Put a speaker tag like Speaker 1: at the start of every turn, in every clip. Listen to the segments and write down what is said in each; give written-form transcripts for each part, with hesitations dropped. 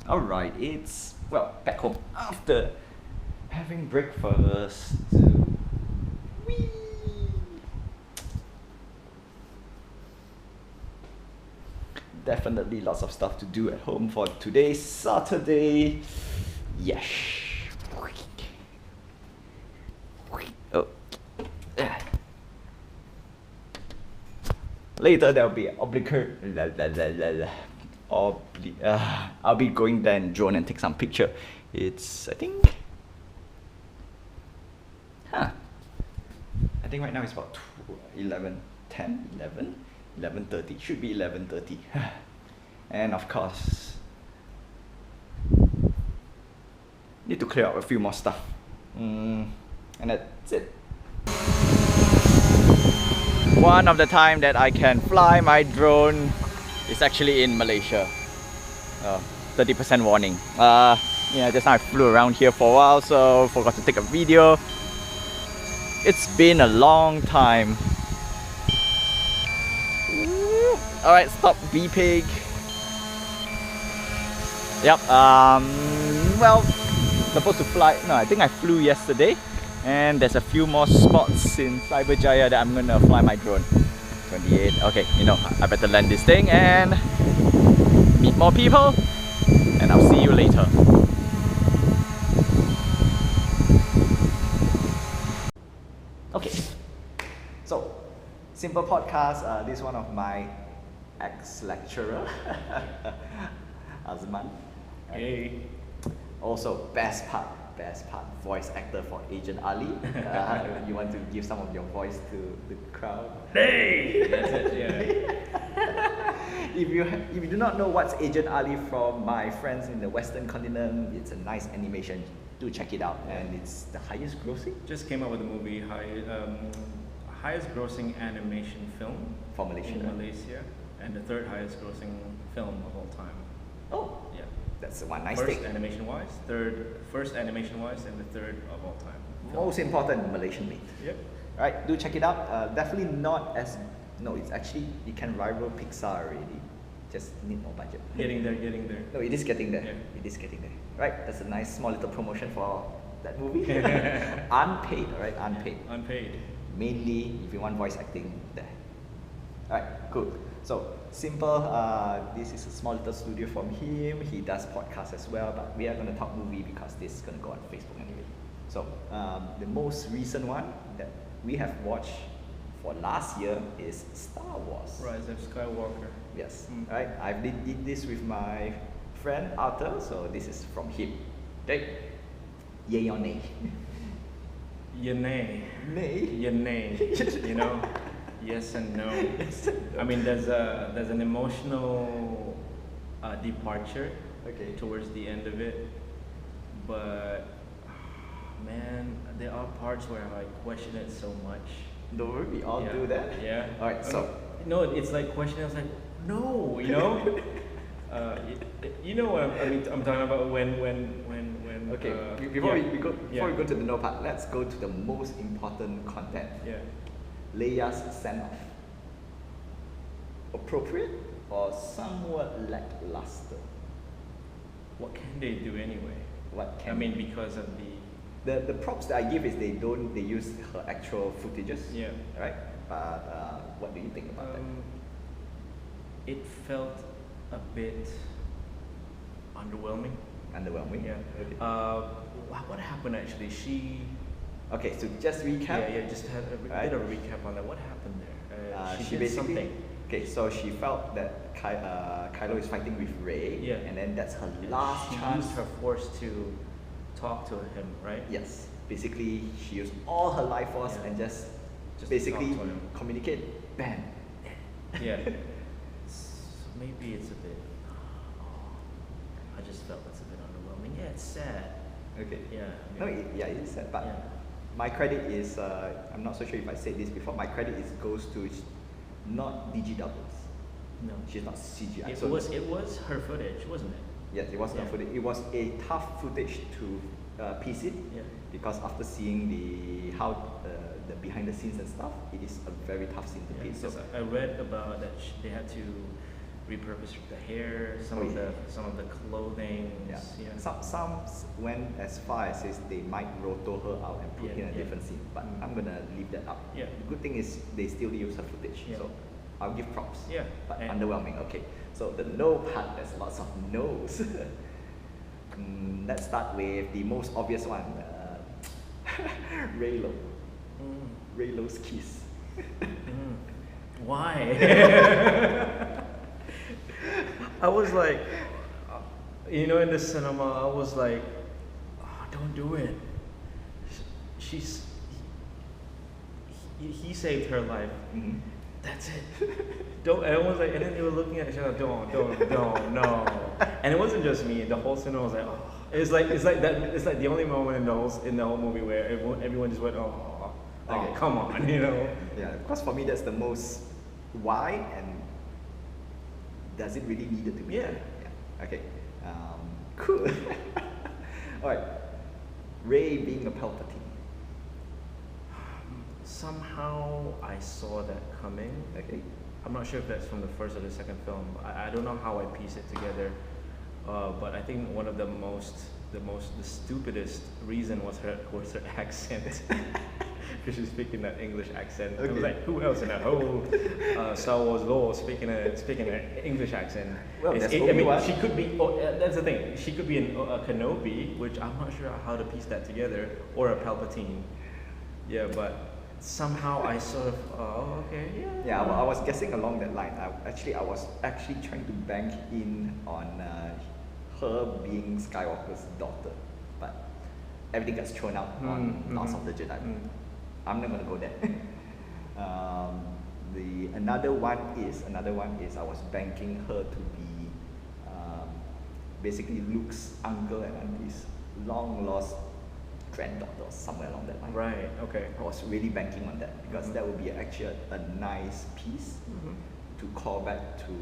Speaker 1: Alright, it's, well, back home after having breakfast. Whee! Definitely lots of stuff to do at home for today's Saturday. Yes. Oh. Later there'll be I'll be going there in drone and take some picture. It's, I think right now it's about 11:30. Should be 11:30. And of course, need to clear up a few more stuff. And that's it. One of the time that I can fly my drone is actually in Malaysia. 30% warning. Yeah, just now I flew around here for a while, so forgot to take a video. It's been a long time. Alright, stop beeping. Yep, well, supposed to fly, no, I think I flew yesterday. And there's a few more spots in Cyberjaya that I'm gonna fly my drone. 28, okay, you know, I better land this thing and meet more people. And I'll see you later. Okay, so simple podcast. This is one of my ex-lecturer, Azman.
Speaker 2: Hey.
Speaker 1: Also, best part, voice actor for Agent Ali. You want to give some of your voice to the crowd?
Speaker 2: Hey! That's it, yeah.
Speaker 1: If you do not know what's Agent Ali from my friends in the Western continent, it's a nice animation. Do check it out, and it's the highest grossing.
Speaker 2: Just came out with a movie, highest grossing animation film
Speaker 1: For Malaysia,
Speaker 2: in
Speaker 1: right?
Speaker 2: Malaysia, and the third highest grossing film of all time.
Speaker 1: Oh,
Speaker 2: Yeah.
Speaker 1: that's one nice
Speaker 2: First
Speaker 1: thing.
Speaker 2: first animation wise, and the third of all time.
Speaker 1: Most important, Malaysian made.
Speaker 2: Yep.
Speaker 1: Right, do check it out. Definitely not as, no, it's actually, it can rival Pixar already. Just need more budget.
Speaker 2: Getting there.
Speaker 1: No, it is getting there.
Speaker 2: Yeah.
Speaker 1: It is getting there. Right, that's a nice small little promotion for that movie. Unpaid, alright, unpaid.
Speaker 2: Unpaid.
Speaker 1: Mainly, if you want voice acting, there. Alright, cool. So, simple, this is a small little studio from him. He does podcasts as well, but we are going to talk movie because this is going to go on Facebook anyway. So, the most recent one that we have watched for last year is Star Wars.
Speaker 2: Rise of Skywalker.
Speaker 1: Yes,
Speaker 2: Mm.
Speaker 1: right. I did this with my friend Arthur, so this is from him. Okay, yay or nay?
Speaker 2: Nay.
Speaker 1: Nay.
Speaker 2: Nay. You know, yes and no. I mean, there's an emotional departure
Speaker 1: Okay.
Speaker 2: towards the end of it, but man, there are parts where I question it so much.
Speaker 1: Don't worry, we all
Speaker 2: Yeah.
Speaker 1: do that.
Speaker 2: Yeah.
Speaker 1: All right. So.
Speaker 2: No, it's like questioning. I was like, no, you know. You know what I'm talking about when.
Speaker 1: Okay. Before
Speaker 2: yeah.
Speaker 1: we go
Speaker 2: Yeah.
Speaker 1: to the no part, let's go to the most important content.
Speaker 2: Yeah.
Speaker 1: Leia's send off. Appropriate or somewhat lackluster?
Speaker 2: What can they do anyway?
Speaker 1: What can
Speaker 2: I mean, because of
Speaker 1: the props that I give is they use her actual footages.
Speaker 2: yeah.
Speaker 1: Right. But what do you think about that?
Speaker 2: It felt a bit underwhelming.
Speaker 1: Underwhelming.
Speaker 2: Yeah.
Speaker 1: Okay.
Speaker 2: What happened actually? She.
Speaker 1: Okay, so just recap.
Speaker 2: Yeah. Just had a
Speaker 1: Right.
Speaker 2: bit of a recap on that. What happened there?
Speaker 1: She
Speaker 2: did
Speaker 1: basically.
Speaker 2: something.
Speaker 1: Okay, so she felt that Kylo is fighting with Rey,
Speaker 2: Yeah.
Speaker 1: and then that's her last
Speaker 2: She
Speaker 1: chance.
Speaker 2: used her force to talk to him, right?
Speaker 1: Yes, basically she used all her life force
Speaker 2: Yeah.
Speaker 1: and just
Speaker 2: Just
Speaker 1: basically
Speaker 2: talk to him.
Speaker 1: communicate. Bam.
Speaker 2: Yeah. So maybe it's a bit. I just felt it's a bit underwhelming. Yeah, it's sad.
Speaker 1: Okay.
Speaker 2: Yeah.
Speaker 1: No, it is sad, but
Speaker 2: Yeah.
Speaker 1: my credit is I'm not so sure if I said this before. My credit goes to not DG doubles.
Speaker 2: No.
Speaker 1: She's not CGI.
Speaker 2: It was her footage, wasn't it?
Speaker 1: Yes, it was
Speaker 2: Yeah.
Speaker 1: not footage. It was a tough footage to piece it.
Speaker 2: Yeah.
Speaker 1: Because after seeing the behind the scenes and stuff, it is a very tough scene to
Speaker 2: Yeah,
Speaker 1: piece. So
Speaker 2: because I read about that they had to repurposed the hair, some of the clothing.
Speaker 1: Yeah.
Speaker 2: Yeah.
Speaker 1: Some went as far as says they might roto her out and put
Speaker 2: Yeah,
Speaker 1: in a
Speaker 2: yeah.
Speaker 1: different scene, but
Speaker 2: Mm.
Speaker 1: I'm gonna leave that out.
Speaker 2: Yeah.
Speaker 1: The good thing is they still use her footage,
Speaker 2: Yeah.
Speaker 1: so I'll give props.
Speaker 2: Yeah.
Speaker 1: But
Speaker 2: And-
Speaker 1: underwhelming. Okay. So the no part, there's lots of no's. Let's start with the most obvious one. Raylo.
Speaker 2: Mm.
Speaker 1: Raylo's kiss.
Speaker 2: Mm. Why? I was like, you know, in the cinema, I was like, oh, don't do it. She's, he saved her life.
Speaker 1: Mhm.
Speaker 2: That's it. Don't. And I was like, and then they were looking at each other. Don't, no. And it wasn't just me. The whole cinema was like, oh. It's like that. It's like the only moment in the whole movie where everyone just went, oh, like,
Speaker 1: Oh.
Speaker 2: come on, you know.
Speaker 1: Yeah, because for me that's the most why and does it really need it to be
Speaker 2: Yeah.
Speaker 1: there? Yeah. Okay. Cool. All right. Ray being a Palpatine.
Speaker 2: Somehow I saw that coming.
Speaker 1: Okay.
Speaker 2: I'm not sure if that's from the first or the second film. I don't know how I piece it together, but I think one of the stupidest reason was her accent. Because she's speaking that English accent. I was
Speaker 1: Okay.
Speaker 2: like, who else in that whole Star Wars lore speaking an English accent?
Speaker 1: Well,
Speaker 2: It's-
Speaker 1: that's
Speaker 2: I mean,
Speaker 1: Obi-Wan.
Speaker 2: she could be. That's the thing. She could be a Kenobi, which I'm not sure how to piece that together, or a Palpatine. Yeah, but somehow I sort of. Oh, okay. Yeah.
Speaker 1: Yeah, I was guessing along that line. I was actually trying to bank in on her being Skywalker's daughter, but everything gets thrown out on Last of the Jedi. I'm not gonna go there. Another one is I was banking her to be basically Luke's uncle and auntie's long lost granddaughter or somewhere along that line.
Speaker 2: Right. Okay.
Speaker 1: I was really banking on that because that would be actually a nice piece to call back to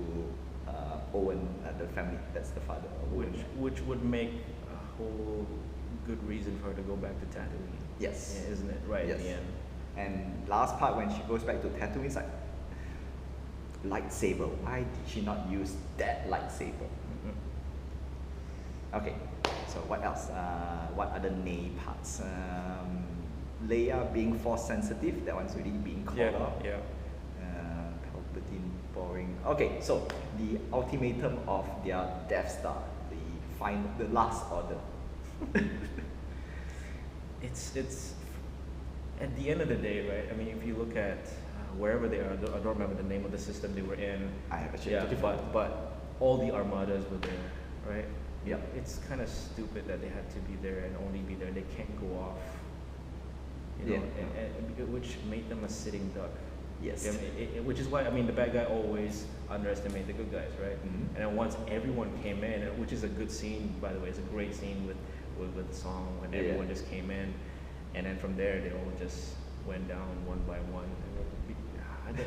Speaker 1: Owen, the family. That's the father. Owen.
Speaker 2: Which would make a whole good reason for her to go back to Tatooine.
Speaker 1: Yes.
Speaker 2: Yeah, isn't it? Right
Speaker 1: Yes.
Speaker 2: at the end.
Speaker 1: And last part when she goes back to Tatooine, it's like lightsaber. Why did she not use that lightsaber? Okay. So what else? What other nay parts? Leia being force sensitive. That one's really being called
Speaker 2: Yeah.
Speaker 1: out.
Speaker 2: Yeah.
Speaker 1: Palpatine boring. Okay, so the ultimatum of their Death Star, the last order.
Speaker 2: It's at the end of the day, right? I mean, if you look at wherever they are, I don't remember the name of the system they were in.
Speaker 1: I have actually
Speaker 2: Yeah, but all the armadas were there, right?
Speaker 1: Yep.
Speaker 2: It's kind of stupid that they had to be there and only be there. They can't go off. You know,
Speaker 1: Yeah.
Speaker 2: and which made them a sitting duck.
Speaker 1: Yes.
Speaker 2: I mean, which is why I mean the bad guy always underestimate the good guys, right?
Speaker 1: Mhm.
Speaker 2: And then once everyone came in, which is a good scene by the way, it's a great scene with the song when
Speaker 1: Yeah.
Speaker 2: everyone just came in, and then from there they all just went down one by one.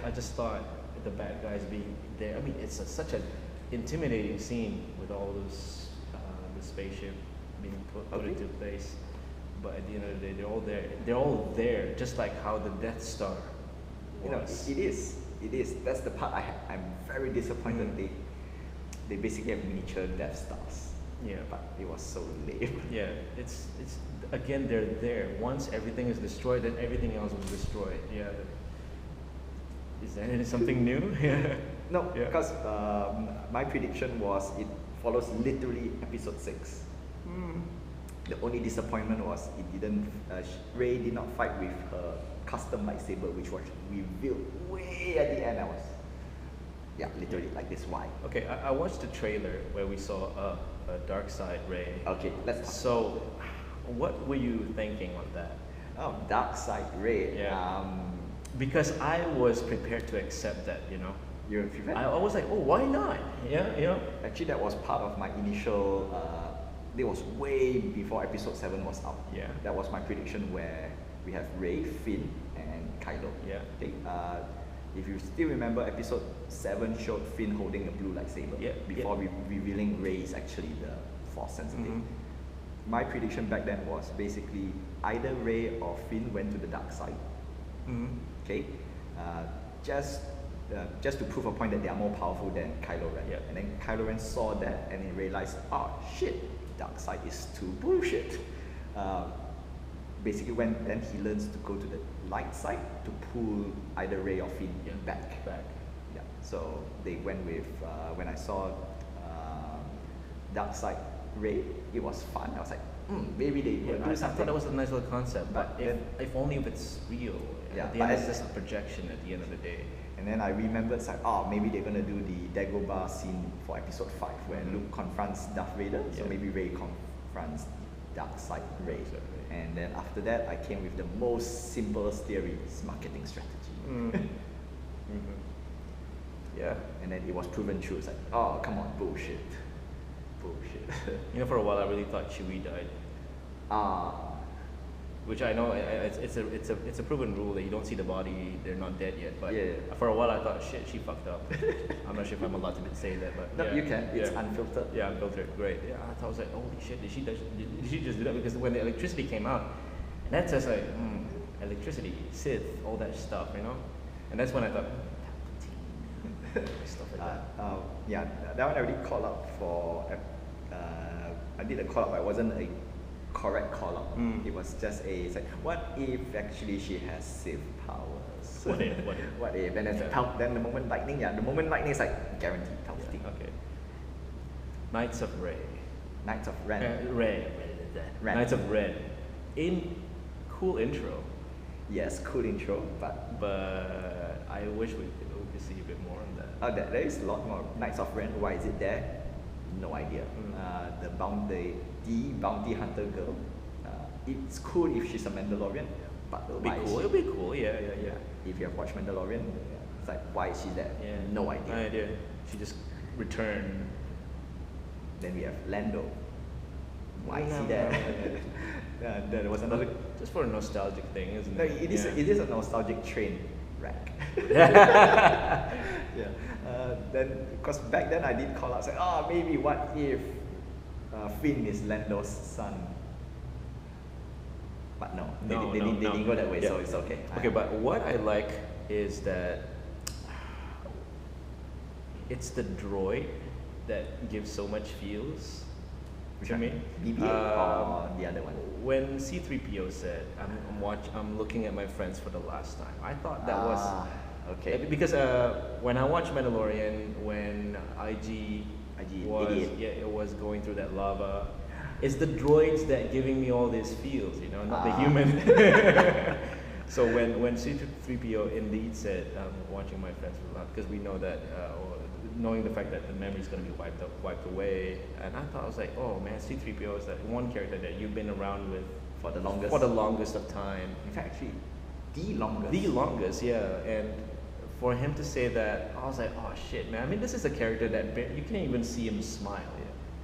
Speaker 2: I just thought the bad guys being there. I mean, it's such an intimidating scene with all those the spaceship being put
Speaker 1: Okay.
Speaker 2: into place. But at the end of the day, they're all there. They're all there, just like how the Death Star
Speaker 1: You know,
Speaker 2: was.
Speaker 1: it is. That's the part I'm very disappointed. They basically have miniature Death Stars,
Speaker 2: Yeah,
Speaker 1: but it was so lame.
Speaker 2: yeah. It's again they're there. Once everything is destroyed, then everything else was destroyed. Yeah. Is that something new? Yeah.
Speaker 1: No,
Speaker 2: Yeah.
Speaker 1: because my prediction was it follows literally episode 6. The only disappointment was it didn't. Rey did not fight with her custom lightsaber, which was revealed way at the end. I was, yeah, literally like this. Why?
Speaker 2: Okay, I watched the trailer where we saw a dark side Rey.
Speaker 1: Okay, let's talk.
Speaker 2: So, what were you thinking on that?
Speaker 1: Oh, dark side Rey.
Speaker 2: Yeah. Because I was prepared to accept that, you know.
Speaker 1: You're prepared?
Speaker 2: I was like, oh, why not? Yeah, you know.
Speaker 1: Actually, that was part of my initial. It was way before episode 7 was out.
Speaker 2: Yeah.
Speaker 1: That was my prediction where we have Rey, Finn, and Kylo.
Speaker 2: Yeah.
Speaker 1: Okay. If you still remember, episode 7 showed Finn holding a blue lightsaber.
Speaker 2: Yeah,
Speaker 1: Before revealing Rey is actually the Force sensitive.
Speaker 2: Mhm.
Speaker 1: My prediction back then was basically either Rey or Finn went to the dark side.
Speaker 2: Mhm.
Speaker 1: Okay. Just just to prove a point that they are more powerful than Kylo Ren.
Speaker 2: Yeah.
Speaker 1: And then Kylo Ren saw that and he realized, oh shit, Darkseid is too bullshit. Basically, then he learns to go to the light side to pull either Rey or Finn back. Yeah. So they went with when I saw Darkseid Rey, it was fun. I was like, maybe they will do
Speaker 2: I
Speaker 1: something.
Speaker 2: thought that was a nice little concept, but if only if it's real.
Speaker 1: Yeah,
Speaker 2: At the end, it's just a projection at the end of the day.
Speaker 1: And then I remembered, it's like, maybe they're gonna do the Dagobah scene for episode 5, where Luke confronts Darth Vader. So maybe Rey confronts Darkseid Rey. And then after that, I came with the most simplest theory: it's marketing strategy.
Speaker 2: Yeah.
Speaker 1: And then it was proven true. It's like, oh, come on, bullshit.
Speaker 2: You know, for a while I really thought Chewie died. Which I know it's a proven rule that you don't see the body, they're not dead yet. But for a while I thought, shit, she fucked up. I'm not sure if I'm allowed to say that, but
Speaker 1: no, you can. It's unfiltered.
Speaker 2: Yeah, unfiltered. Great. Yeah, I thought, I was like, holy shit, did she just do that? Because when the electricity came out, and that's just like, electricity, Sith, all that stuff, you know. And that's when I thought, stuff like that.
Speaker 1: Yeah, that one I already called up for. I did a call up, but it wasn't a correct call up. It was just it's like, what if actually she has Sith powers?
Speaker 2: What if?
Speaker 1: What if? And then the moment lightning, the moment lightning is like guaranteed Palpatine.
Speaker 2: Okay. Knights of Ren.
Speaker 1: Ren.
Speaker 2: Knights of Ren. Cool intro.
Speaker 1: Yes, cool intro, but
Speaker 2: I wish we could see a bit more on that.
Speaker 1: There is a lot more. Knights of Ren. Why is it there? No idea. The bounty hunter girl. It's cool if she's a Mandalorian, but
Speaker 2: It'll be cool. Yeah.
Speaker 1: If you have watched Mandalorian, it's like, why is she there?
Speaker 2: Yeah.
Speaker 1: No idea.
Speaker 2: No idea. She just returned.
Speaker 1: Then we have Lando. Why is he there? There was another.
Speaker 2: Just for a nostalgic thing, isn't
Speaker 1: No,
Speaker 2: it?
Speaker 1: it is a nostalgic train wreck. Then, because back then I did call out, say, maybe what if Finn is Lando's son? But no, they didn't go that way, so it's okay.
Speaker 2: Okay, but what I like is that it's the droid that gives so much feels to me.
Speaker 1: BB-8 or the other one?
Speaker 2: When C-3PO said, I'm looking at my friends for the last time, I thought that was
Speaker 1: okay.
Speaker 2: Because when I watched Mandalorian, when IG was going through that lava, it's the droids that giving me all these feels, you know, not the human. So when C-3PO indeed said, watching my friends for the last, because we know that, knowing the fact that the memory is going to be wiped away, and I thought, I was like, oh man, C-3PO is that one character that you've been around with
Speaker 1: for the longest
Speaker 2: of time.
Speaker 1: In fact, actually, the longest,
Speaker 2: yeah. And for him to say that, I was like, oh shit, man. I mean, this is a character that you can't even see him smile.